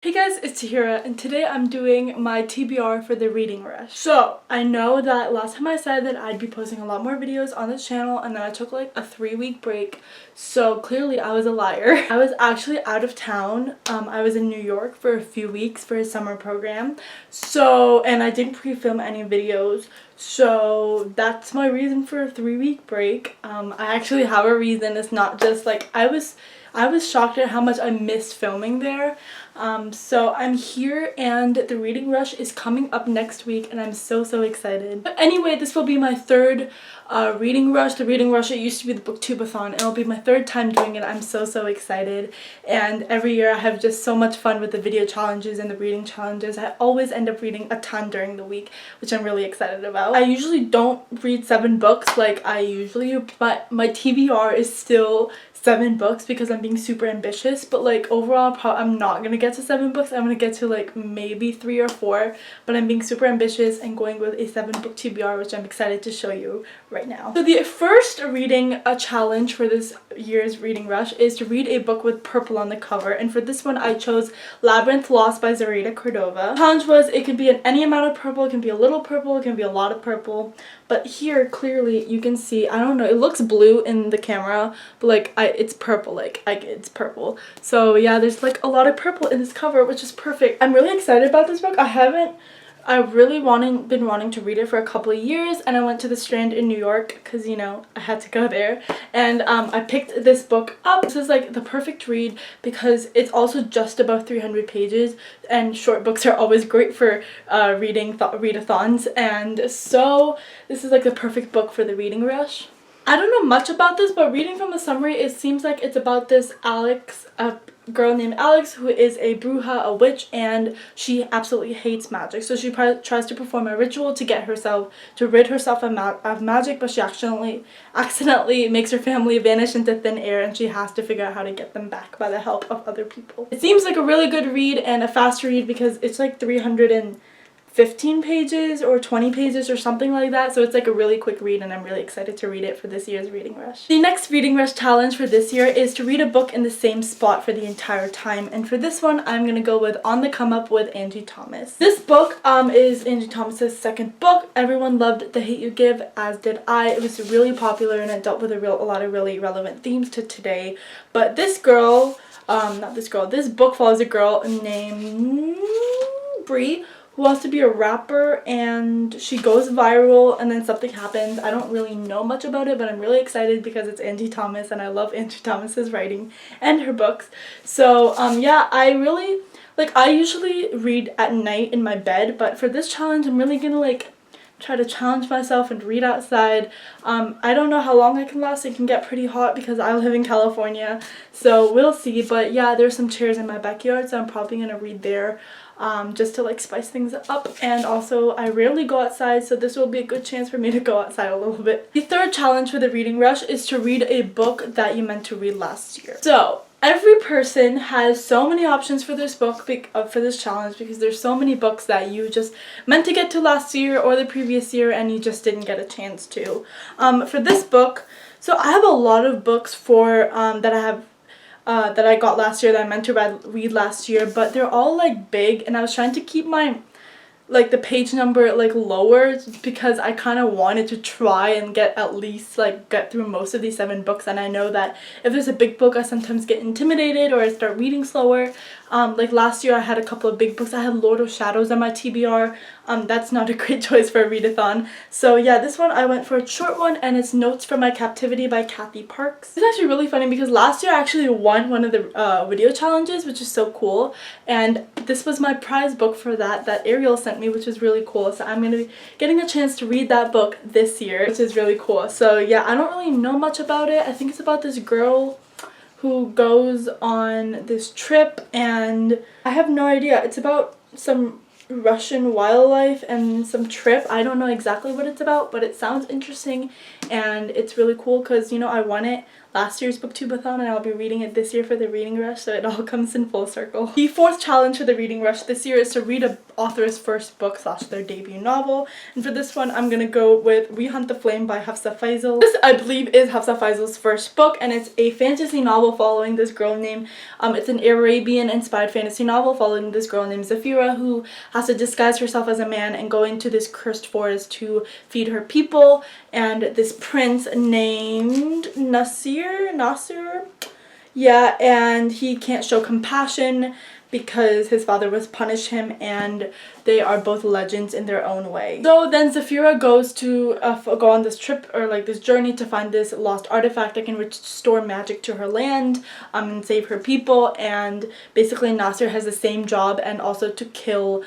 Hey guys, it's Tahira, and today I'm doing my TBR for the reading rush. So, I know that last time I said that I'd be posting a lot more videos on this channel, and then I took like a 3-week break, so clearly I was a liar. I was actually out of town. I was in New York for a few weeks for a summer program, and I didn't pre-film any videos, so that's my reason for a 3-week break. I actually have a reason. It's not just like I was shocked at how much I missed filming there. So I'm here and the reading rush is coming up next week and I'm so excited. But anyway, this will be my third reading rush. The reading rush, it used to be the booktubeathon. It'll be my third time doing it. I'm so excited, and every year I have just so much fun with the video challenges and the reading challenges. I always end up reading a ton during the week, which I'm really excited about. I usually don't read 7 books like I usually, but my TBR is still 7 books because I'm being super ambitious, but like overall I'm not gonna get to 7 books. I'm gonna get to like maybe 3 or 4, but I'm being super ambitious and going with a 7-book TBR, which I'm excited to show you right now. So the first reading challenge for this year's reading rush is to read a book with purple on the cover, and for this one I chose Labyrinth Lost by Zoraida Cordova. The challenge was it can be any amount of purple, it can be a little purple, it can be a lot of purple, but here clearly you can see, I don't know, it looks blue in the camera, but like it's purple, like it's purple. So yeah, there's like a lot of purple in this cover, which is perfect. I'm really excited about this book. I've really been wanting to read it for a couple of years, and I went to the Strand in New York because, you know, I had to go there, and I picked this book up. This is like the perfect read because it's also just above 300 pages, and short books are always great for readathons, and so this is like the perfect book for the reading rush. I don't know much about this, but reading from the summary, it seems like it's about this girl named Alex who is a bruja, a witch, and she absolutely hates magic. So she tries to perform a ritual to rid herself of magic, but she accidentally makes her family vanish into thin air, and she has to figure out how to get them back by the help of other people. It seems like a really good read and a fast read because it's like 315 pages or 20 pages or something like that, so it's like a really quick read, and I'm really excited to read it for this year's reading rush. The next reading rush challenge for this year is to read a book in the same spot for the entire time, and for this one I'm gonna go with On the Come Up with Angie Thomas. This book is Angie Thomas's second book. Everyone loved The Hate U Give, as did I. It was really popular and it dealt with a lot of really relevant themes to today, but this book follows a girl named Bree who wants to be a rapper, and she goes viral and then something happens. I don't really know much about it, but I'm really excited because it's Angie Thomas and I love Angie Thomas's writing and her books. So yeah, I usually read at night in my bed, but for this challenge I'm really gonna like try to challenge myself and read outside. I don't know how long I can last. It can get pretty hot because I live in California, so we'll see. But yeah, there's some chairs in my backyard, so I'm probably gonna read there just to like spice things up. And also I rarely go outside, so this will be a good chance for me to go outside a little bit. The third challenge for the reading rush is to read a book that you meant to read last year. So every person has so many options for this book, for this challenge, because there's so many books that you just meant to get to last year or the previous year and you just didn't get a chance to. For this book, so I have a lot of books that I got last year that I meant to read last year, but they're all like big, and I was trying to keep the page number like lower because I kind of wanted to try and get through most of these 7 books. And I know that if there's a big book I sometimes get intimidated or I start reading slower. Like last year I had a couple of big books. I had Lord of Shadows on my TBR. That's not a great choice for a readathon. So yeah, this one I went for a short one, and it's Notes from My Captivity by Kathy Parks. It's actually really funny because last year I actually won one of the video challenges, which is so cool, and this was my prize book for that Ariel sent me, which is really cool. So I'm going to be getting a chance to read that book this year, which is really cool. So yeah, I don't really know much about it. I think it's about this girl who goes on this trip, and I have no idea. It's about some Russian wildlife and some trip. I don't know exactly what it's about, but it sounds interesting, and it's really cool because, you know, I won it last year's booktubeathon and I'll be reading it this year for the Reading Rush, so it all comes in full circle. The fourth challenge for the Reading Rush this year is to read an author's first book / their debut novel, and for this one I'm gonna go with We Hunt the Flame by Hafsa Faizal. This, I believe, is Hafsa Faizal's first book, and it's a fantasy novel following this girl named, it's an Arabian inspired fantasy novel following this girl named Zafira, who has to disguise herself as a man and go into this cursed forest to feed her people, and this prince named Nasir, yeah, and he can't show compassion because his father was punish him, and they are both legends in their own way. So then Zafira goes to go on this trip, or like this journey, to find this lost artifact that can restore magic to her land and save her people, and basically Nasir has the same job and also to kill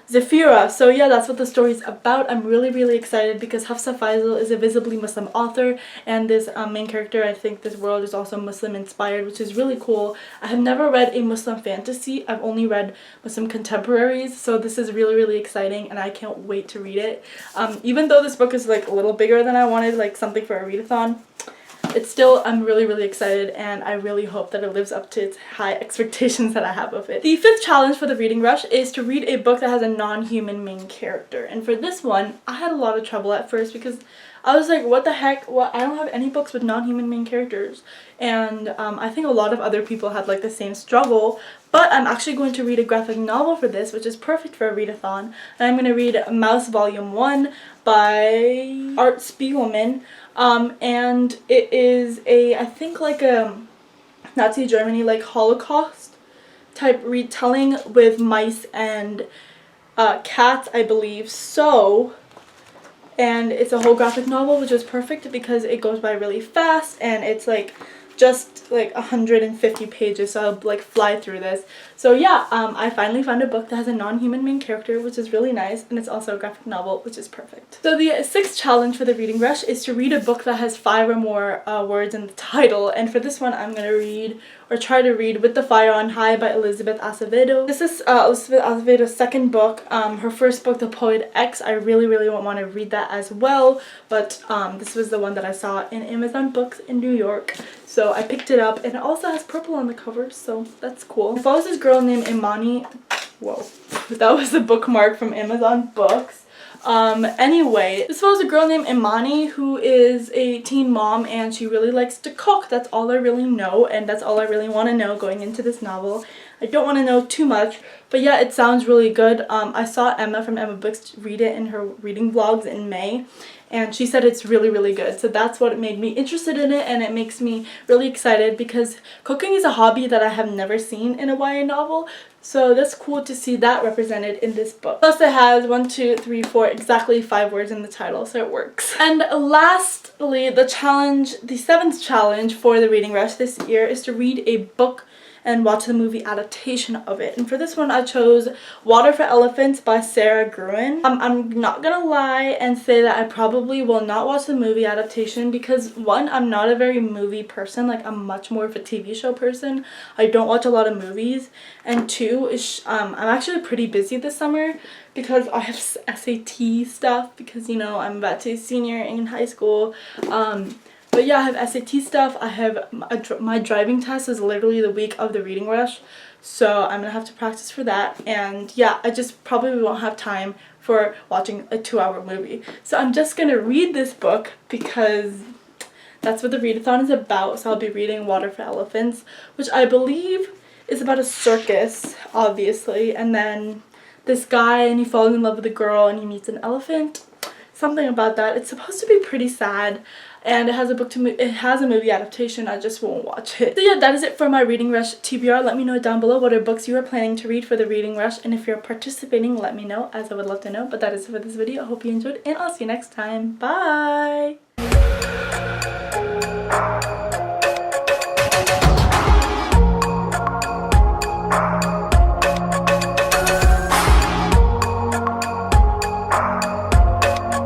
Zafira. So yeah, that's what the story is about. I'm really excited because Hafsa Faizal is a visibly Muslim author, and this main character, I think this world is also Muslim inspired, which is really cool. I have never read a Muslim fantasy. I've only read Muslim contemporaries, so this is really exciting and I can't wait to read it. Even though this book is like a little bigger than I wanted, like something for a readathon, it's still, I'm really excited, and I really hope that it lives up to its high expectations that I have of it. The fifth challenge for the Reading Rush is to read a book that has a non-human main character, and for this one I had a lot of trouble at first because I was like, what the heck, I don't have any books with non-human main characters, and I think a lot of other people had like the same struggle, but I'm actually going to read a graphic novel for this, which is perfect for a readathon, and I'm going to read Mouse Volume 1 by Art Spiegelman. And it is I think like a Nazi Germany, like Holocaust type retelling with mice and cats, I believe. So, and it's a whole graphic novel, which is perfect because it goes by really fast, and it's like just like 150 pages, so I'll like fly through this. So yeah, I finally found a book that has a non-human main character, which is really nice, and it's also a graphic novel, which is perfect. So the sixth challenge for the Reading Rush is to read a book that has 5 or more words in the title, and for this one I'm gonna read, or try to read, With the Fire on High by Elizabeth Acevedo. This is Elizabeth Acevedo's second book. Her first book, The Poet X, I really want to read that as well, but this was the one that I saw in Amazon Books in New York, so I picked it up, and it also has purple on the cover, so that's cool. It follows this girl named Imani. Whoa, that was a bookmark from Amazon Books. Anyway, this follows a girl named Imani who is a teen mom, and she really likes to cook. That's all I really know, and that's all I really want to know going into this novel. I don't want to know too much, but yeah, it sounds really good. I saw Emma from Emma Books read it in her reading vlogs in May, and she said it's really good. So that's what made me interested in it, and it makes me really excited because cooking is a hobby that I have never seen in a YA novel. So that's cool to see that represented in this book. Plus it has 1, 2, 3, 4, exactly 5 words in the title, so it works. And lastly, the seventh challenge for the Reading Rush this year is to read a book and watch the movie adaptation of it. And for this one, I chose Water for Elephants by Sarah Gruen. I'm not gonna lie and say that I probably will not watch the movie adaptation because, one, I'm not a very movie person. Like, I'm much more of a TV show person. I don't watch a lot of movies. And two, I'm actually pretty busy this summer because I have SAT stuff because, you know, I'm about to be a senior in high school. But yeah, I have SAT stuff. I have my driving test is literally the week of the Reading Rush, so I'm gonna have to practice for that. And yeah, I just probably won't have time for watching a 2-hour movie. So I'm just gonna read this book because that's what the readathon is about. So I'll be reading Water for Elephants, which I believe is about a circus, obviously. And then this guy, and he falls in love with a girl, and he meets an elephant. Something about that. It's supposed to be pretty sad. And it has a movie adaptation. I just won't watch it. So yeah, that is it for my Reading Rush TBR. Let me know down below what are books you are planning to read for the Reading Rush, and if you're participating, let me know, as I would love to know. But that is it for this video. I hope you enjoyed, and I'll see you next time. Bye!